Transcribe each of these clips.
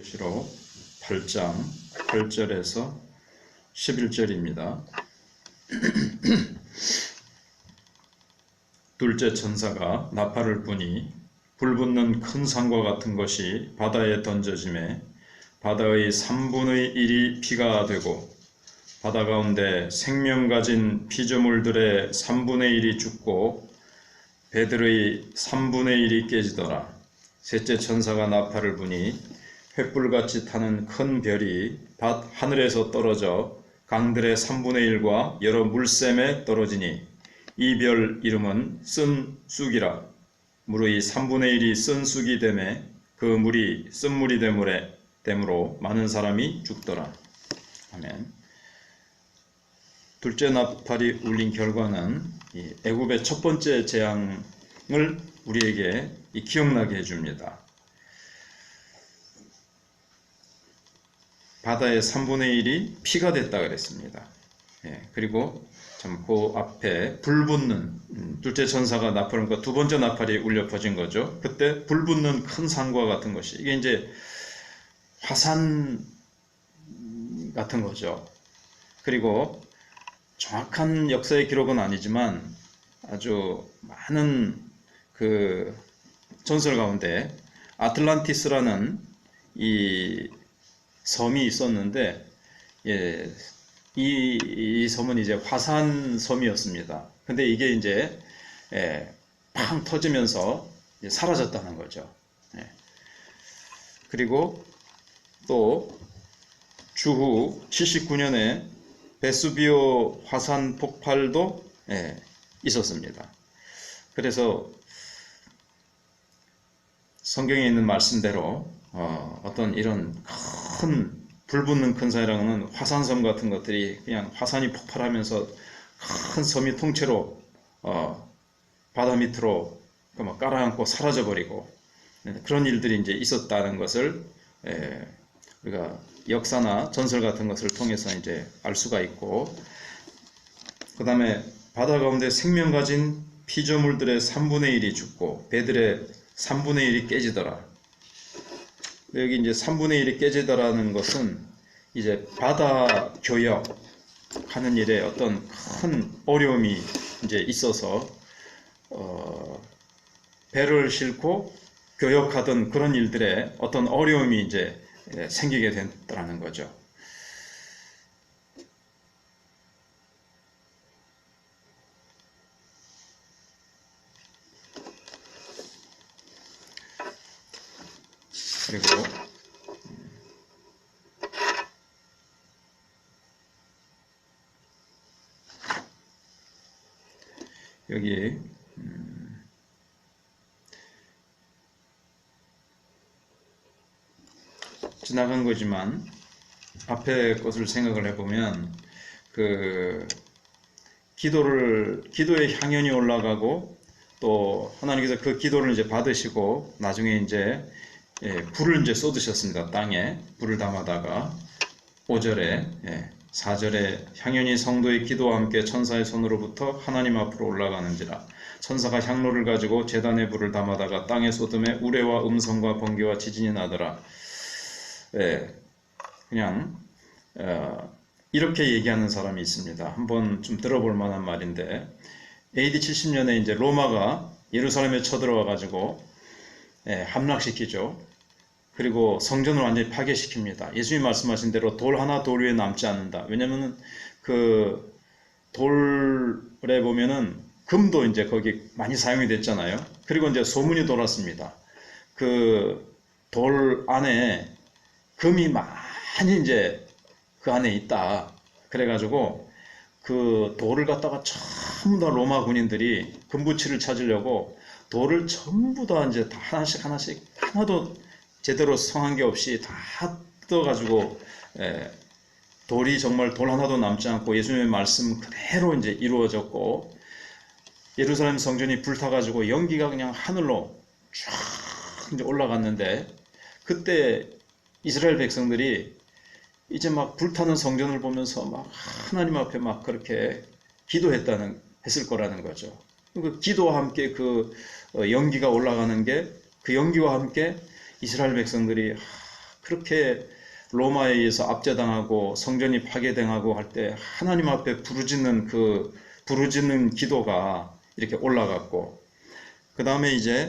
계시록 8장 8절에서 11절입니다. 둘째 천사가 나팔을 부니 불붙는 큰 산과 같은 것이 바다에 던져지매 바다의 3분의 1이 피가 되고 바다 가운데 생명 가진 피조물들의 3분의 1이 죽고 배들의 3분의 1이 깨지더라. 셋째 천사가 나팔을 부니 횃불같이 타는 큰 별이 하늘에서 떨어져 강들의 3분의 1과 여러 물샘에 떨어지니 이 별 이름은 쓴 쑥이라. 물의 3분의 1이 쓴 쑥이 되매 그 물이 쓴물이 되므로 많은 사람이 죽더라. 아멘. 둘째 나팔이 울린 결과는 애굽의 첫 번째 재앙을 우리에게 기억나게 해줍니다. 바다의 3분의 1이 피가 됐다 그랬습니다. 그리고 그 앞에 불붙는 둘째 천사가 나팔을 두 번째 나팔이 울려 퍼진 거죠. 그때 불붙는 큰 산과 같은 것이 이게 이제 화산 같은 거죠. 그리고 정확한 역사의 기록은 아니지만 아주 많은 그 전설 가운데 아틀란티스라는 이 섬이 있었는데 이 섬은 이제 화산 섬이었습니다. 근데 이게 이제 팡 터지면서 사라졌다는 거죠. 그리고 또 주후 79년에 베수비오 화산 폭발도 있었습니다. 그래서 성경에 있는 말씀대로 어떤 이런 큰 불붙는 큰 산이라는 화산섬 같은 것들이 그냥 화산이 폭발하면서 큰 섬이 통째로 바다 밑으로 깔아앉고 사라져버리고 그런 일들이 이제 있었다는 것을 우리가 역사나 전설 같은 것을 통해서 이제 알 수가 있고, 그 다음에 바다 가운데 생명 가진 피조물들의 3분의 1이 죽고 배들의 3분의 1이 깨지더라. 여기 이제 3분의 1이 깨지더라는 것은 이제 바다 교역하는 일에 어떤 큰 어려움이 이제 있어서 배를 싣고 교역하던 그런 일들에 어떤 어려움이 이제 생기게 됐다는 거죠. 그리고 여기 지나간 거지만 앞에 것을 생각을 해보면 그 기도의 향연이 올라가고 또 하나님께서 그 기도를 이제 받으시고 나중에 이제 불을 이제 쏟으셨습니다. 땅에 불을 담아다가 5절에 4절에 향연이 성도의 기도와 함께 천사의 손으로부터 하나님 앞으로 올라가는지라. 천사가 향로를 가지고 제단에 불을 담아다가 땅에 쏟음에 우레와 음성과 번개와 지진이 나더라. 그냥 이렇게 얘기하는 사람이 있습니다. 한번 좀 들어볼 만한 말인데, AD 70년에 이제 로마가 예루살렘에 쳐들어와 가지고 함락시키죠. 그리고 성전을 완전히 파괴시킵니다. 예수님이 말씀하신 대로 돌 하나 돌 위에 남지 않는다. 왜냐면은 그 돌에 보면은 금도 이제 거기 많이 사용이 됐잖아요. 그리고 이제 소문이 돌았습니다. 그 돌 안에 금이 많이 이제 그 안에 있다. 그래가지고 그 돌을 갖다가 전부 다 로마 군인들이 금부치를 찾으려고 돌을 전부 다 이제 다 하나씩 하나도 제대로 성한 게 없이 다 뜯어가지고 돌이 정말 돌 하나도 남지 않고 예수님의 말씀 그대로 이제 이루어졌고, 예루살렘 성전이 불타가지고 연기가 그냥 하늘로 쫙 이제 올라갔는데, 그때 이스라엘 백성들이 이제 막 불타는 성전을 보면서 막 하나님 앞에 막 그렇게 했을 거라는 거죠. 그 기도와 함께 그 연기가 올라가는 게, 그 연기와 함께 이스라엘 백성들이 그렇게 로마에 의해서 압제당하고 성전이 파괴당하고 할 때 하나님 앞에 부르짖는 기도가 이렇게 올라갔고, 그 다음에 이제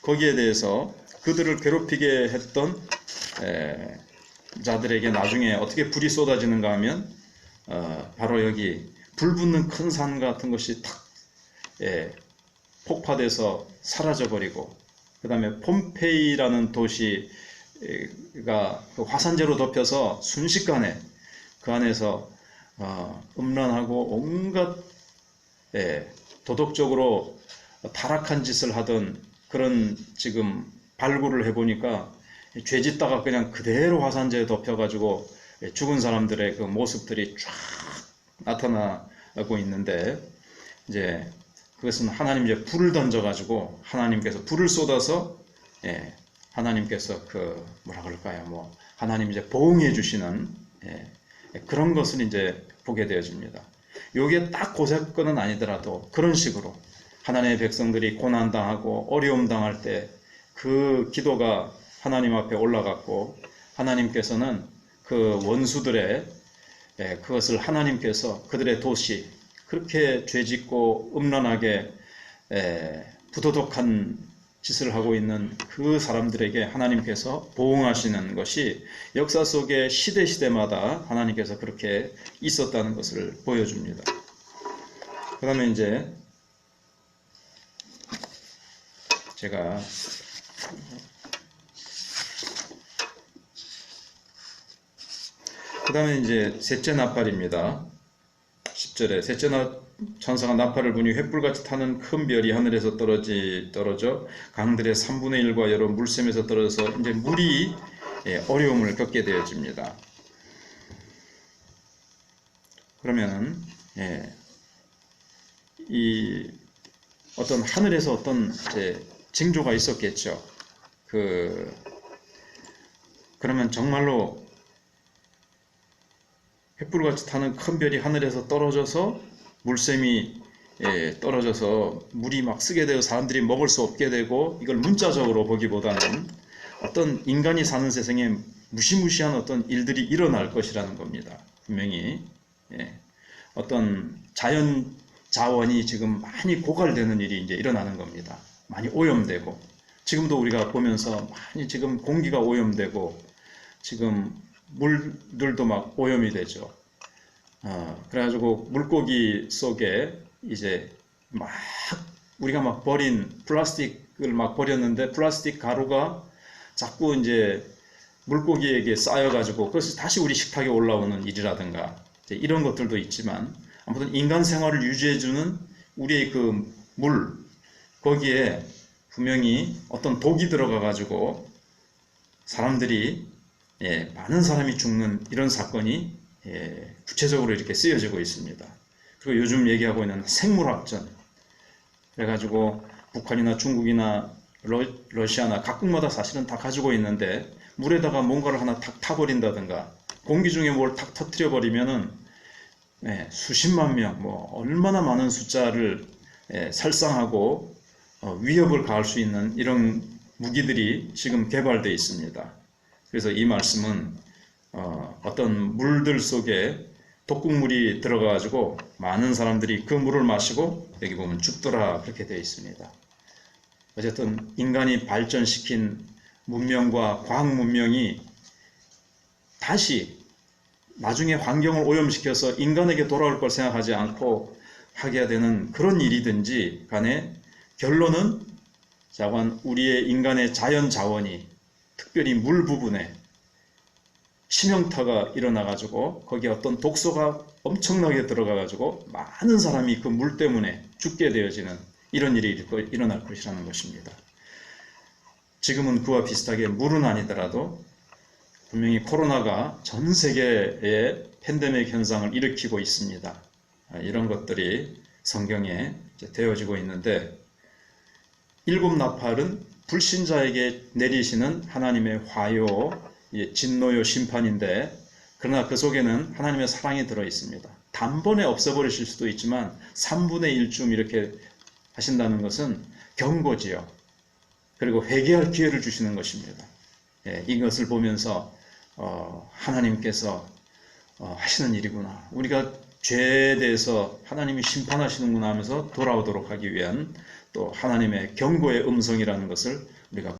거기에 대해서 그들을 괴롭히게 했던 자들에게 나중에 어떻게 불이 쏟아지는가 하면 바로 여기 불 붙는 큰 산 같은 것이 탁 폭파돼서 사라져버리고, 그 다음에 폼페이라는 도시가 그 화산재로 덮여서 순식간에 그 안에서 음란하고 온갖 도덕적으로 타락한 짓을 하던 그런 지금 발굴을 해보니까 죄짓다가 그냥 그대로 화산재에 덮여가지고 죽은 사람들의 그 모습들이 쫙 나타나고 있는데, 이제 그것은 하나님 이제 불을 던져가지고 하나님께서 불을 쏟아서 하나님께서 그 뭐라 그럴까요? 뭐 하나님 이제 보응해 주시는 그런 것을 이제 보게 되어집니다. 요게 딱 고사건은 아니더라도 그런 식으로 하나님의 백성들이 고난당하고 어려움 당할 때 그 기도가 하나님 앞에 올라갔고, 하나님께서는 그 원수들의 그것을 하나님께서 그들의 도시, 그렇게 죄짓고 음란하게 부도덕한 짓을 하고 있는 그 사람들에게 하나님께서 보응하시는 것이 역사 속에 시대마다 하나님께서 그렇게 있었다는 것을 보여줍니다. 그 다음에 이제 제가 그 다음에 이제 셋째 나팔입니다. 10절에 셋째 천사가 나팔을 부니 횃불같이 타는 큰 별이 하늘에서 떨어져 강들의 3분의 1과 여러 물샘에서 떨어져서 이제 물이 어려움을 겪게 되어집니다. 그러면은 이 어떤 하늘에서 어떤 이제 징조가 있었겠죠. 그러면 정말로 횃불같이 타는 큰 별이 하늘에서 떨어져서 물샘이 떨어져서 물이 막 쓰게 되어 사람들이 먹을 수 없게 되고, 이걸 문자적으로 보기보다는 어떤 인간이 사는 세상에 무시무시한 어떤 일들이 일어날 것이라는 겁니다. 분명히 어떤 자연 자원이 지금 많이 고갈되는 일이 이제 일어나는 겁니다. 많이 오염되고, 지금도 우리가 보면서 많이 지금 공기가 오염되고 지금 물들도 막 오염이 되죠. 그래가지고 물고기 속에 이제 막 우리가 막 버린 플라스틱을 막 버렸는데 플라스틱 가루가 자꾸 이제 물고기에게 쌓여가지고 그것이 다시 우리 식탁에 올라오는 일이라든가 이런 것들도 있지만, 아무튼 인간 생활을 유지해주는 우리의 그 물, 거기에 분명히 어떤 독이 들어가가지고 사람들이 많은 사람이 죽는 이런 사건이 구체적으로 이렇게 쓰여지고 있습니다. 그리고 요즘 얘기하고 있는 생물학전, 그래가지고 북한이나 중국이나 러시아나 각국마다 사실은 다 가지고 있는데, 물에다가 뭔가를 하나 탁 타버린다든가 공기 중에 뭘 탁 터뜨려 버리면은 수십만 명, 뭐 얼마나 많은 숫자를 살상하고 위협을 가할 수 있는 이런 무기들이 지금 개발되어 있습니다. 그래서 이 말씀은 어떤 물들 속에 독극물이 들어가가지고 많은 사람들이 그 물을 마시고 여기 보면 죽더라, 그렇게 되어 있습니다. 어쨌든 인간이 발전시킨 문명과 과학 문명이 다시 나중에 환경을 오염시켜서 인간에게 돌아올 걸 생각하지 않고 하게 되는 그런 일이든지 간에, 결론은 자관 우리의 인간의 자연 자원이 특별히 물 부분에 치명타가 일어나가지고 거기에 어떤 독소가 엄청나게 들어가가지고 많은 사람이 그 물 때문에 죽게 되어지는 이런 일이 일어날 것이라는 것입니다. 지금은 그와 비슷하게 물은 아니더라도 분명히 코로나가 전 세계에 팬데믹 현상을 일으키고 있습니다. 이런 것들이 성경에 되어지고 있는데, 7 나팔은 불신자에게 내리시는 하나님의 화요, 진노요, 심판인데, 그러나 그 속에는 하나님의 사랑이 들어 있습니다. 단번에 없애버리실 수도 있지만 3분의 1쯤 이렇게 하신다는 것은 경고지요. 그리고 회개할 기회를 주시는 것입니다. 이것을 보면서 하나님께서 하시는 일이구나. 우리가 죄에 대해서 하나님이 심판하시는구나 하면서 돌아오도록 하기 위한 또 하나님의 경고의 음성이라는 것을 우리가